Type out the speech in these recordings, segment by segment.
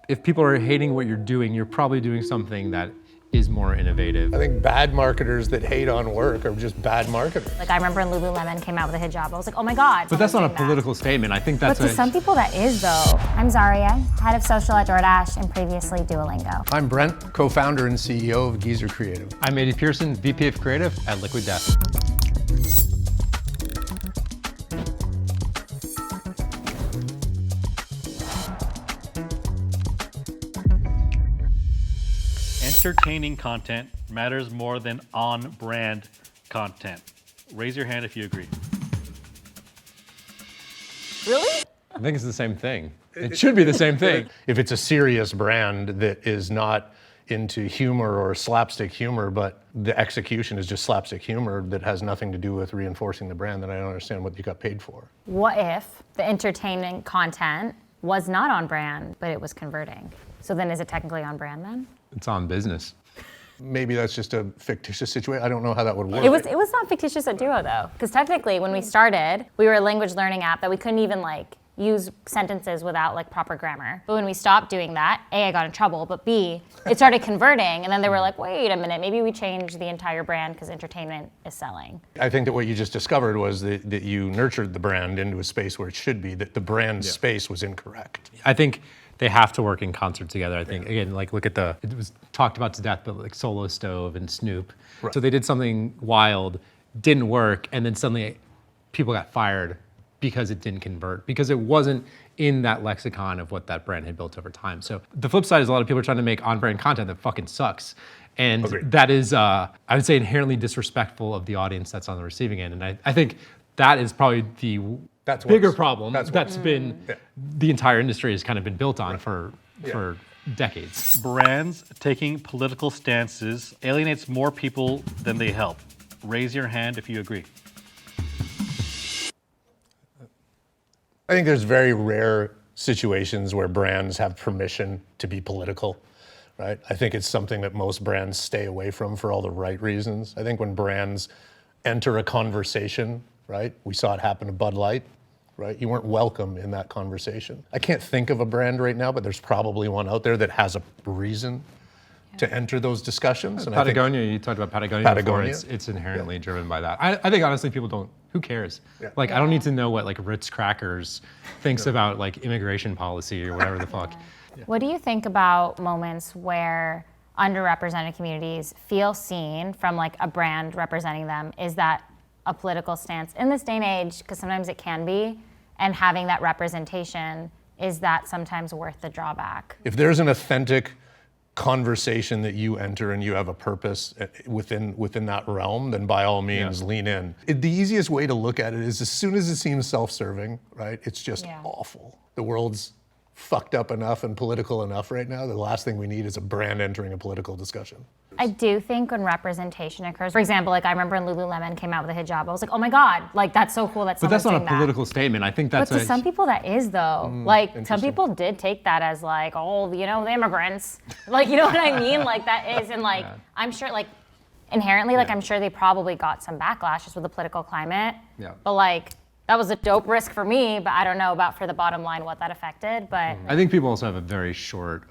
If people are hating what you're doing, you're probably doing something that is more innovative. I think bad marketers that hate on work are just bad marketers. Like I remember when Lululemon came out with a hijab, I was like, oh my God. But that's not a political statement. I think that's But to some people that is though. I'm Zaria, head of social at DoorDash and previously Duolingo. I'm Brent, co-founder and CEO of Geezer Creative. I'm Eddie Pearson, VP of Creative at Liquid Death. Entertaining content matters more than on-brand content. Raise your hand if you agree. Really? I think it's the same thing. It should be the same thing. If it's a serious brand that is not into humor or slapstick humor, but the execution is just slapstick humor that has nothing to do with reinforcing the brand, then I don't understand what you got paid for. What if the entertaining content was not on brand, but it was converting? So then is it technically on brand then? It's on business. Maybe that's just a fictitious situation. I don't know how that would work. It was not fictitious at Duo though, because technically when we started, we were a language learning app that we couldn't even use sentences without proper grammar. But when we stopped doing that, A, I got in trouble, but B, it started converting, and then they were like, wait a minute, maybe we change the entire brand because entertainment is selling. I think that what you just discovered was that you nurtured the brand into a space where it should be, that the brand space was incorrect. I think they have to work in concert together. I think, again, look at it was talked about to death, but Solo Stove and Snoop. Right. So they did something wild, didn't work, and then suddenly people got fired because it didn't convert, because it wasn't in that lexicon of what that brand had built over time. So the flip side is a lot of people are trying to make on-brand content that fucking sucks. And that is, I would say, inherently disrespectful of the audience that's on the receiving end. And I think that is probably the bigger problem that's been the entire industry has kind of been built on for decades. Brands taking political stances alienates more people than they help. Raise your hand if you agree. I think there's very rare situations where brands have permission to be political, right? I think it's something that most brands stay away from for all the right reasons. I think when brands enter a conversation, right? We saw it happen to Bud Light, right? You weren't welcome in that conversation. I can't think of a brand right now, but there's probably one out there that has a reason to enter those discussions. And Patagonia, you talked about Patagonia before. It's inherently driven by that. I think honestly people don't, who cares? Yeah. I don't need to know what Ritz Crackers thinks about immigration policy or whatever the fuck. Yeah. What do you think about moments where underrepresented communities feel seen from a brand representing them? Is that a political stance in this day and age? Because sometimes it can be, and having that representation, is that sometimes worth the drawback? If there's an authentic conversation that you enter and you have a purpose within that realm, then by all means lean in. The easiest way to look at it is as soon as it seems self-serving, right? It's just awful. The world's fucked up enough and political enough right now. The last thing we need is a brand entering a political discussion. I do think when representation occurs, for example, I remember when Lululemon came out with a hijab, I was like, oh my God, that's so cool that someone's doing that. But that's not a political statement. I think that's But to some people that is though. Some people did take that as oh, the immigrants. You know what I mean? That is, and I'm sure inherently, I'm sure they probably got some backlash just with the political climate. Yeah. But that was a dope risk for me, but I don't know about for the bottom line what that affected. But I think people also have a very short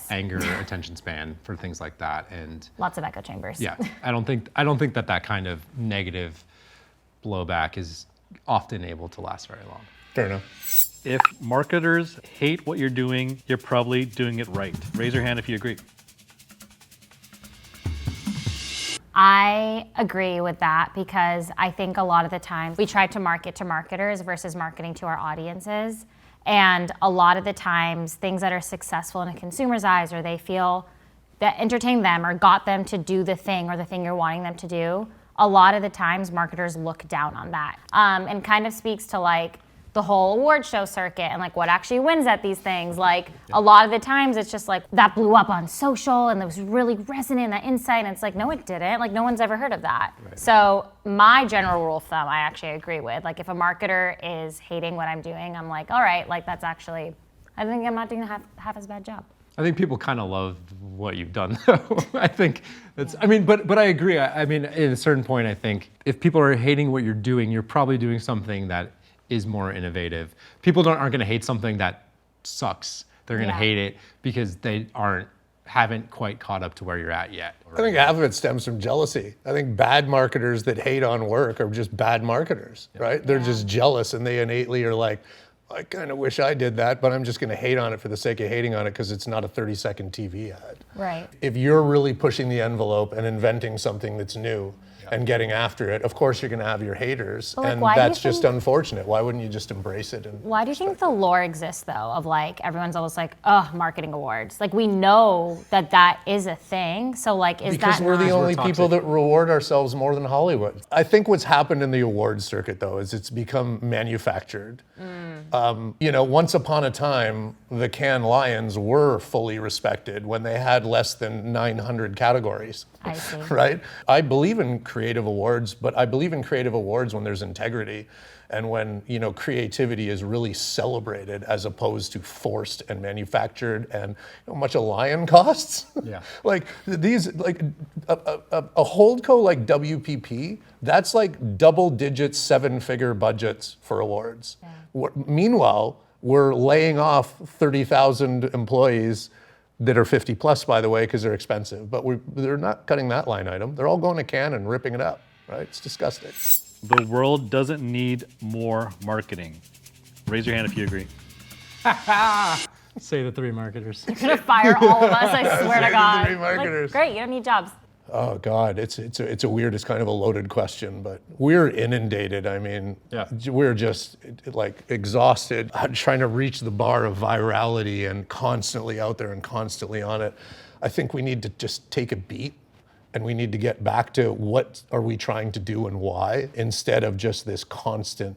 anger attention span for things like that, and lots of echo chambers. Yeah, I don't think that kind of negative blowback is often able to last very long. Fair enough. If marketers hate what you're doing, you're probably doing it right. Raise your hand if you agree. I agree with that because I think a lot of the times we try to market to marketers versus marketing to our audiences. And a lot of the times things that are successful in a consumer's eyes or they feel that entertain them or got them to do the thing or the thing you're wanting them to do, a lot of the times marketers look down on that. And kind of speaks to the whole award show circuit and what actually wins at these things. A lot of the times it's just that blew up on social and it was really resonant, that insight, and it's no it didn't. No one's ever heard of that. Right. So my general rule of thumb I actually agree with. If a marketer is hating what I'm doing, I'm all right, that's actually, I think I'm not doing half as bad job. I think people kind of love what you've done though. I think that's, but I agree. At a certain point I think if people are hating what you're doing, you're probably doing something that is more innovative. People aren't going to hate something that sucks. They're going to Yeah. hate it because they haven't quite caught up to where you're at yet. I think half of it stems from jealousy. I think bad marketers that hate on work are just bad marketers, right? They're just jealous and they innately are like, I kind of wish I did that, but I'm just going to hate on it for the sake of hating on it because it's not a 30-second TV ad. Right. If you're really pushing the envelope and inventing something that's new and getting after it, of course you're going to have your haters, But, like, and why do you that's just think- unfortunate. Why wouldn't you just embrace it? And Why do you think the lore exists though of like everyone's always like, oh, marketing awards? Like we know that that is a thing. So like is because that we're the not- only toxic. people that reward ourselves more than Hollywood. I think what's happened in the awards circuit, though, is it's become manufactured. Once upon a time, the Cannes Lions were fully respected when they had less than 900 categories. I see. Right? I believe in creative awards, but I believe in creative awards when there's integrity and when, creativity is really celebrated as opposed to forced and manufactured and how much a lion costs. Yeah. Like these, like a holdco like WPP, that's like double-digit 7-figure budgets for awards. Meanwhile, we're laying off 30,000 employees that are 50 plus, by the way, because they're expensive. But they're not cutting that line item. They're all going to Cannes and ripping it up, right? It's disgusting. The world doesn't need more marketing. Raise your hand if you agree. Say the three marketers. gonna fire all of us, I swear to Say the God. three marketers. Like, great, you don't need jobs. Oh God, it's a weird, it's kind of a loaded question, but we're inundated. I mean, Yeah. we're just like exhausted, trying to reach the bar of virality and constantly out there and constantly on it. I think we need to just take a beat and we need to get back to what are we trying to do and why, instead of just this constant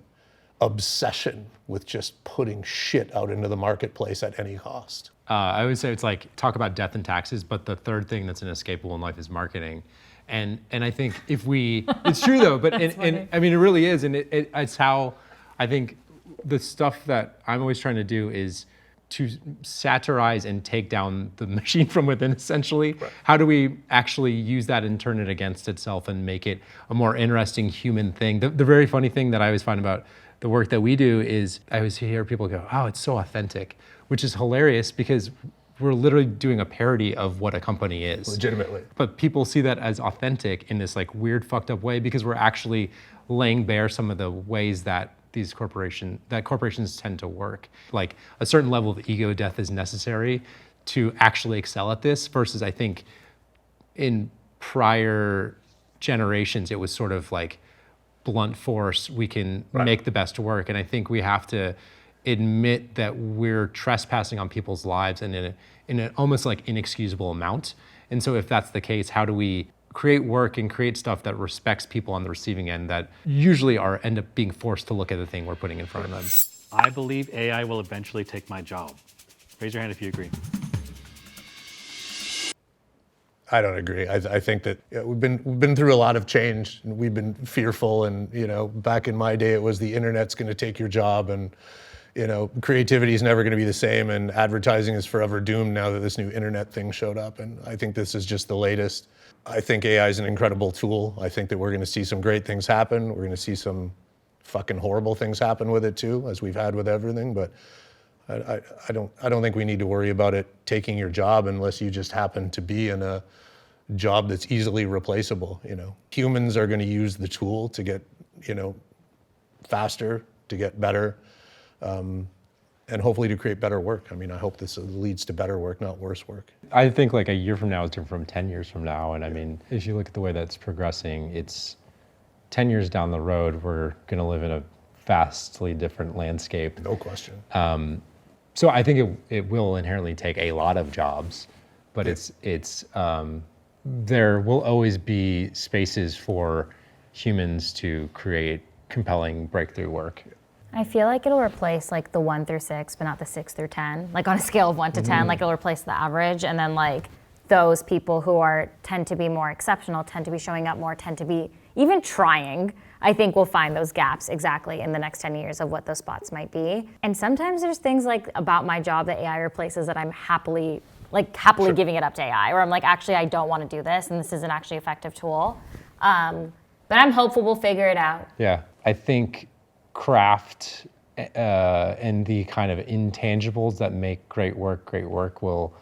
obsession with just putting shit out into the marketplace at any cost. I would say it's like talk about death and taxes, but the third thing that's inescapable in life is marketing. And I think if we, it's true though, but and I mean, it really is. And it's how I think the stuff that I'm always trying to do is to satirize and take down the machine from within, essentially. Right. How do we actually use that and turn it against itself and make it a more interesting human thing? The very funny thing that I always find about the work that we do is I always hear people go, oh, it's so authentic, which is hilarious because we're literally doing a parody of what a company is. Legitimately. But people see that as authentic in this like weird fucked up way because we're actually laying bare some of the ways that corporations tend to work. Like a certain level of ego death is necessary to actually excel at this versus I think in prior generations it was sort of like blunt force, we can make the best work. And I think we have to admit that we're trespassing on people's lives and in an almost like inexcusable amount. And so if that's the case, how do we create work and create stuff that respects people on the receiving end that usually end up being forced to look at the thing we're putting in front of them? I believe AI will eventually take my job. Raise your hand if you agree. I don't agree. I think that we've been through a lot of change and we've been fearful, and back in my day it was the internet's going to take your job, and creativity is never going to be the same, and advertising is forever doomed now that this new internet thing showed up. And I think this is just the latest. I think AI is an incredible tool. I think that we're going to see some great things happen. We're going to see some fucking horrible things happen with it too, as we've had with everything. But I don't think we need to worry about it taking your job unless you just happen to be in a job that's easily replaceable. Humans are going to use the tool to get faster, to get better, and hopefully to create better work. I mean, I hope this leads to better work, not worse work. I think like a year from now is different from 10 years from now. And I mean, if you look at the way that's progressing, it's 10 years down the road, we're going to live in a vastly different landscape. No question. So I think it will inherently take a lot of jobs, but there will always be spaces for humans to create compelling breakthrough work. I feel like it'll replace like the 1 through 6, but not the 6 through 10. Like on a scale of 1 to 10, like it'll replace the average, and then like those people who tend to be more exceptional, tend to be showing up more, tend to be even trying. I think we'll find those gaps exactly in the next 10 years of what those spots might be. And sometimes there's things like about my job that AI replaces that I'm happily Sure. giving it up to AI, or I'm like, actually, I don't want to do this, and this is an actually effective tool. But I'm hopeful we'll figure it out. Yeah, I think craft and the kind of intangibles that make great work will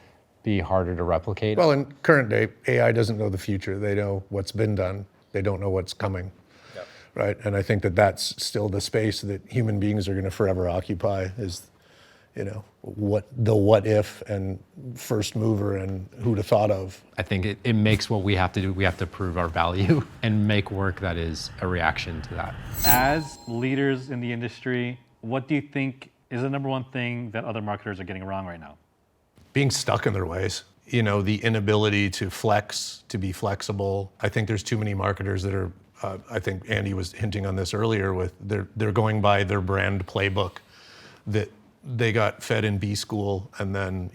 be harder to replicate. Well, in current day, AI doesn't know the future. They know what's been done. They don't know what's coming. Yep. Right? And I think that that's still the space that human beings are going to forever occupy is, what if and first mover and who'd have thought of. I think it makes what we have to do. We have to prove our value and make work that is a reaction to that. As leaders in the industry, what do you think is the number one thing that other marketers are getting wrong right now? Being stuck in their ways. The inability to flex, to be flexible. I think there's too many marketers that are, I think Andy was hinting on this earlier with, they're going by their brand playbook that they got fed in B school and then,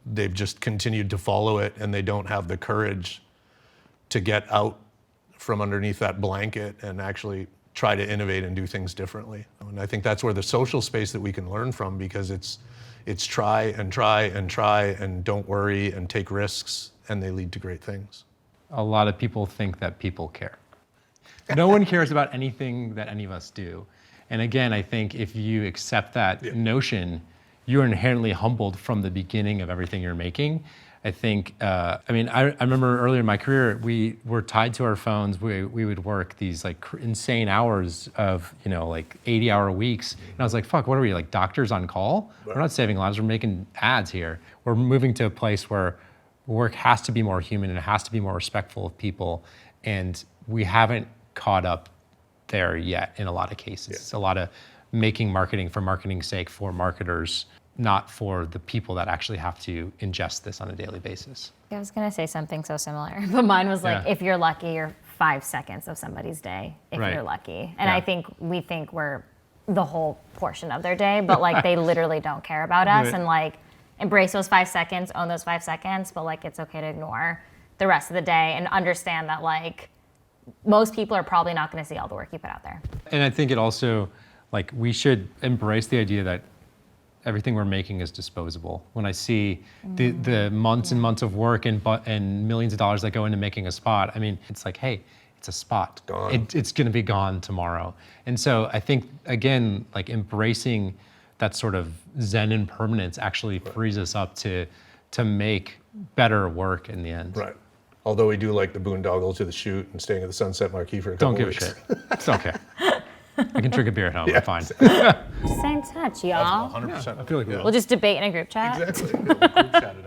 they've just continued to follow it and they don't have the courage to get out from underneath that blanket and actually try to innovate and do things differently. And I think that's where the social space that we can learn from, because it's try and try and try and don't worry and take risks, and they lead to great things. A lot of people think that people care. No one cares about anything that any of us do. And again, I think if you accept that notion, you're inherently humbled from the beginning of everything you're making. I think, I remember earlier in my career, we were tied to our phones. We would work these like insane hours of, 80-hour weeks. And I was like, fuck, what are we, like doctors on call? Right. We're not saving lives, we're making ads here. We're moving to a place where work has to be more human and it has to be more respectful of people. And we haven't caught up there yet in a lot of cases. It's a lot of making marketing for marketing's sake for marketers, not for the people that actually have to ingest this on a daily basis. I was gonna say something so similar, but mine was like, if you're lucky, you're 5 seconds of somebody's day, if you're lucky. And I think we think we're the whole portion of their day, but like they literally don't care about us and like embrace those 5 seconds, own those 5 seconds, but like it's okay to ignore the rest of the day and understand that like most people are probably not gonna see all the work you put out there. And I think it also, like we should embrace the idea that everything we're making is disposable. When I see the months and months of work and millions of dollars that go into making a spot, I mean, it's like, hey, it's a spot. It's gonna be gone tomorrow. And so I think, again, like embracing that sort of Zen impermanence actually frees us up to make better work in the end. Right. Although we do like the boondoggle to the shoot and staying at the Sunset Marquee for a couple Don't weeks. give a shit. It's okay. I can drink a beer at home, I'm fine. Stay in touch, y'all. 100%. I feel like we will. We'll just debate in a group chat. Exactly. Group chat it